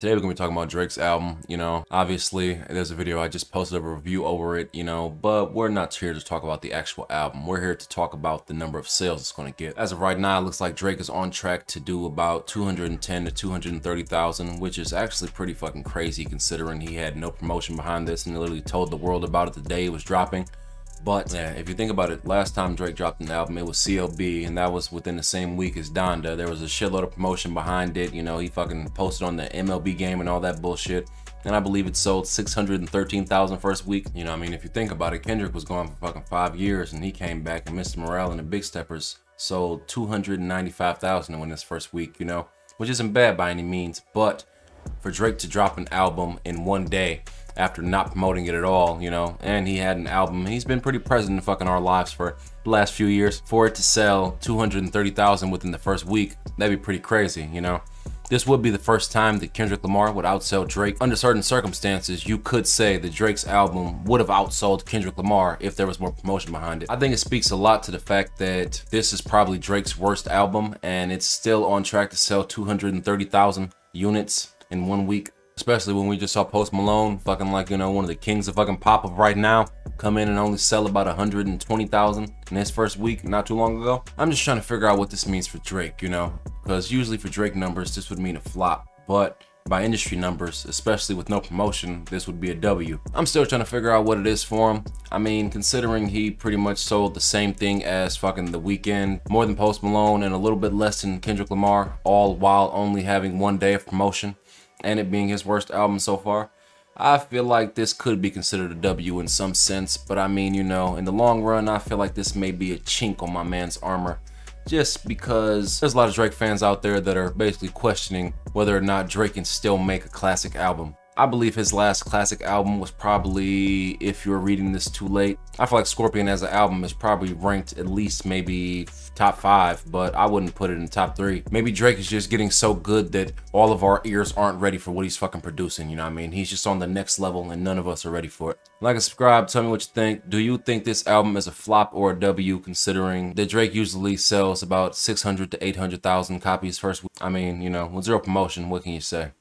Today we're gonna be talking about Drake's album. Obviously there's a video I just posted a review over it, but we're not here to talk about the actual album. We're here to talk about the number of sales it's gonna get. As of right now, it looks like Drake is on track to do about 210 to 230,000, which is actually pretty fucking crazy considering he had no promotion behind this and literally told the world about it the day it was dropping. But yeah, if you think about it, last time Drake dropped an album, it was CLB, and that was within the same week as Donda. There was a shitload of promotion behind it. He fucking posted on the MLB game and all that bullshit. And I believe it sold 613,000 first week. If you think about it, Kendrick was gone for fucking 5 years, and he came back, and Mr. Morale and the Big Steppers sold 295,000 in his first week, which isn't bad by any means. But for Drake to drop an album in one day, after not promoting it at all, and he had an album, he's been pretty present in fucking our lives for the last few years. For it to sell 230,000 within the first week, that'd be pretty crazy, This would be the first time that Kendrick Lamar would outsell Drake. Under certain circumstances, you could say that Drake's album would have outsold Kendrick Lamar if there was more promotion behind it. I think it speaks a lot to the fact that this is probably Drake's worst album, and it's still on track to sell 230,000 units in 1 week. Especially when we just saw Post Malone, fucking like, one of the kings of fucking pop of right now, come in and only sell about 120,000 in his first week not too long ago. I'm just trying to figure out what this means for Drake, because usually for Drake numbers, this would mean a flop. But by industry numbers, especially with no promotion, this would be a W. I'm still trying to figure out what it is for him. Considering he pretty much sold the same thing as fucking The Weeknd, more than Post Malone, and a little bit less than Kendrick Lamar, all while only having 1 day of promotion, and it being his worst album so far, I feel like this could be considered a W in some sense. But in the long run, I feel like this may be a chink on my man's armor, just because there's a lot of Drake fans out there that are basically questioning whether or not Drake can still make a classic album. I believe his last classic album was probably If You're Reading This Too Late. I feel like Scorpion as an album is probably ranked at least maybe top 5, but I wouldn't put it in top 3. Maybe Drake is just getting so good that all of our ears aren't ready for what he's fucking producing, He's just on the next level and none of us are ready for it. Like and subscribe, tell me what you think. Do you think this album is a flop or a W, considering that Drake usually sells about 600 to 800,000 copies first week? With zero promotion, what can you say?